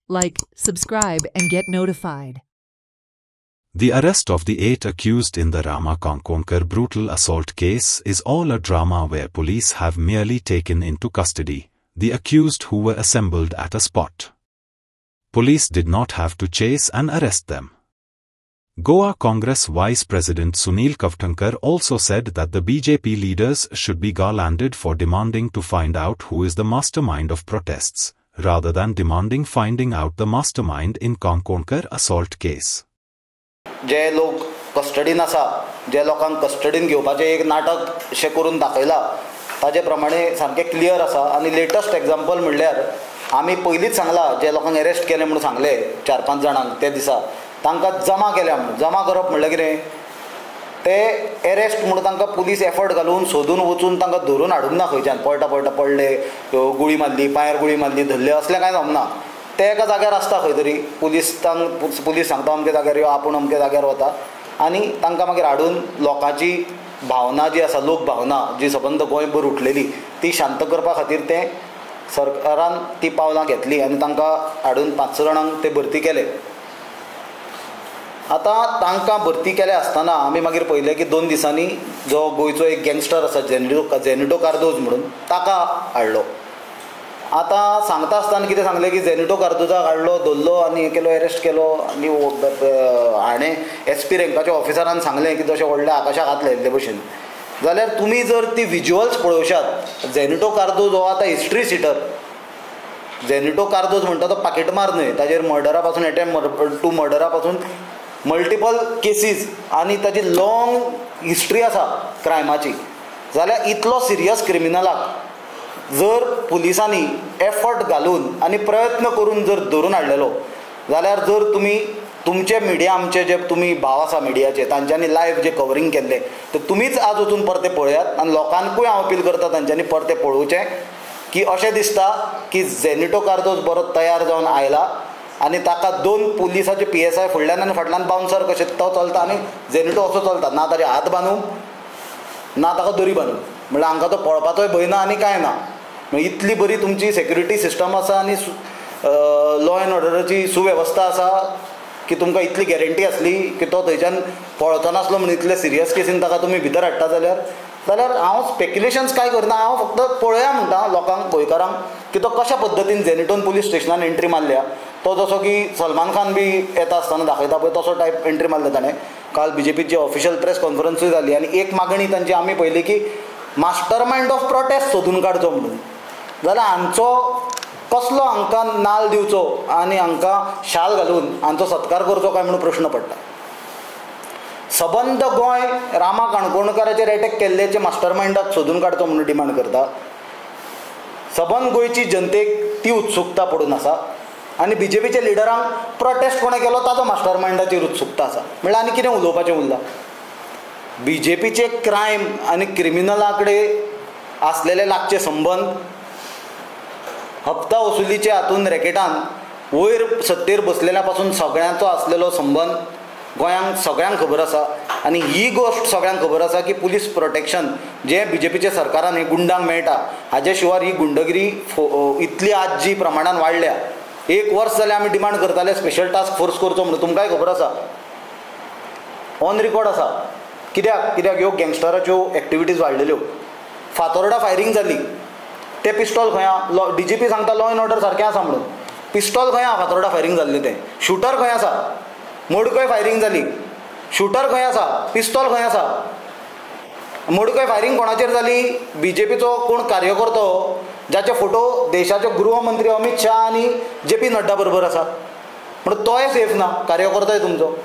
like, subscribe and get notified. The arrest of the 8 accused in the Rama Kankonkar brutal assault case is all a drama where police have merely taken into custody the accused who were assembled at a spot. Police did not have to chase and arrest them. Goa Congress Vice President Sunil Kavthankar also said that the BJP leaders should be garlanded for demanding to find out who is the mastermind of protests, rather than demanding finding out the mastermind in Kankonkar assault case. जे लोक कस्टडीन आसा, जे लोकांक कस्टडीन घेवपाचें एक नाटक अशें करून दाखयला ताजे प्रमाणे सारकें क्लियर आसा. आनी लेटस्ट एग्जाम्पल म्हणल्यार आमी पयलींच सांगला जे लोकांक अरेस्ट केले म्हणून सांगले 4-5 जाणांक ते दिसा तांकां जमा केल्या म्हणून. जमा करप म्हणल्यार कितें, ते अरेस्ट म्हणून तांकां पुलीस एफर्ट घालून सोदून वचून तांकां धरून हाडूंक ना. खंयच्यान पळटा पडले, गुळी मारली, पांयार गुळी मारली, धरले असलें कांय जमना. ते एका जाग्यार आसता खंय तरी, पुलीस सांगता अमके जाग्यार यो, आपूण अमके जाग्यार वता आनी तांकां मागीर हाडून लोकांची भावना जी आसा, लोक भावना जी सबंद गोंयभर उठलेली ती शांत करपा खातीर ते सरकारान ती पावलां घेतली आनी तांकां हाडून 5 जाणांक ते भरती केले. आतां तांकां भरती केले आसतना आमी मागीर पळयलें की 2 दिसांनी जो गोंयचो एक गँगस्टर आसा जेनिटो कार्दोज म्हणून ताका हाडलो. आतां सांगता आसतना कितें सांगलें की जेनिटो कार्दोजाक हाडलो, धरलो आनी हें केलो, अरेस्ट केलो आनी हाणें SP रँकाच्या ऑफिसरान सांगलें की तशें व्हडल्या आकाशाक हात लायिल्ले भशेन. जाल्यार तुमी जर ती विज्युअल्स पळोवशात, जेनिटो कार्दोज हो आतां हिस्ट्री सिटर. जेनिटो कार्दोज म्हणटा तो पाकिटमार न्हय, ताजेर मर्डरा पासून अटेम्प्ट टू मर्डरा पासून मल्टिपल केसीस आनी ताची लॉंग हिस्ट्री आसा क्रायमाची. जाल्यार इतलो सिरियस क्रिमिनलाक जर पुलिसांनी एफर्ट घालून आनी प्रयत्न करून जर धरून हाडलेलो जाल्यार जर तुमी तुमचे मिडिया, आमचे जे तुमी भाव आसा मिडियाचे, तांच्यांनी लायव्ह जे कवरींग केल्लें तर तुमीच आज वचून परते पळयात. आनी लोकांकूय हांव अपील करता तांच्यांनी परते पळोवचें की अशें दिसता की जेनिटो कार्दोज बरो तयार जावन आयला आनी ताका 2 पुलिसाचे PSI फुडल्यान आनी फाटल्यान बाउन्सर कशें तो चलता आनी जेनिटो असो चलता. ना ताजे हात बांदूंक, ना ताका दोरी बांदूंक, म्हणल्यार हांकां तो पळोवपाचोय भंय ना आनी कांय ना. इतली बरी तुमची सेक्युरिटी सिस्टम आसा आनी लॉ एंड ऑर्डराची सुवेवस्था आसा की तुमकां इतली गॅरंटी आसली की तो थंयच्यान पळोवचो नासलो म्हणून इतले सिरियस केसीन ताका तुमी भितर हाडटा. जाल्यार हांव स्पेक्युलेशन्स कांय करना. हांव फक्त पळया म्हणटा लोकांक, गोंयकारांक की तो कशा पद्दतीन जेनिटोन पुलीस स्टेशनान एंट्री मारल्या. तो जसो की सलमान खान बी येता आसतना दाखयता पळय तसो टायप एंट्री मारल्या ताणें. काल BJPची ऑफिशियल प्रेस कॉन्फरन्सूय जाली आनी एक मागणी तांची आमी पळयली की मास्टर मायंड ऑफ प्रोटेस्ट सोदून काडचो म्हणून. जाल्यार हांचो कसलो हांकां नाल दिवचो आनी हांकां शाल घालून हांचो सत्कार करचो काय म्हणून प्रश्न पडटा. सबंद गोंय रामा काणकोणकाराचेर एटॅक केल्ल्याचे मास्टर मायंडाक सोदून काडचो म्हणून डिमांड करता. सबंद गोंयची जनतेक ती उत्सुकता पडून आसा आनी BJPच्या लिडरांक प्रोटेस्ट कोणें केलो ताचो मास्टर मायंडाचेर उत्सुकता आसा. म्हणल्यार आनी कितें उलोवपाचें उरलां. BJPचे क्रायम आनी क्रिमिनला कडेन आसलेले लागचे संबंद, हप्ता वसुलीचे हातून रॅकेटान वयर सत्तेर बसलेल्या पासून सगळ्यांचो आसलेलो संबंद गोंयांक सगळ्यांक खबर आसा. आनी ही गोश्ट सगळ्यांक खबर आसा की पुलीस प्रोटेक्शन जे BJPच्या सरकारान हे गुंडांक मेळटा हाजे शिवार ही गुंडगिरी इतली आज जी प्रमाणान वाडल्या. 1 वर्स जालें आमी डिमांड करताले स्पेशल टास्क फोर्स करचो म्हणून. तुमकांय खबर आसा, ऑन रिकॉर्ड आसा. कित्याक ह्यो गँगस्टराच्यो एक्टिविटीज वाडलेल्यो. फातोर्डा फायरींग जाली, ते पिस्टॉल खंय आहा? DGP सांगता लॉ एंड ऑर्डर सारकें आसा म्हणून. पिस्टॉल खंय आहा? फातोर्डा फायरींग जाल्लें तें. शूटर खंय आसा? मोडकय फायरींग जाली, शूटर खंय आसा? पिस्टॉल खंय आसा? मोडकय फायरींग कोणाचेर जाली? BJPचो कोण कार्यकर्तो जाचे फोटो देशाचे गृहमंत्री अमित शाह आनी JP नड्डा बरोबर आसा. म्हणून तोय सेफ ना, कार्यकर्तोय तुमचो.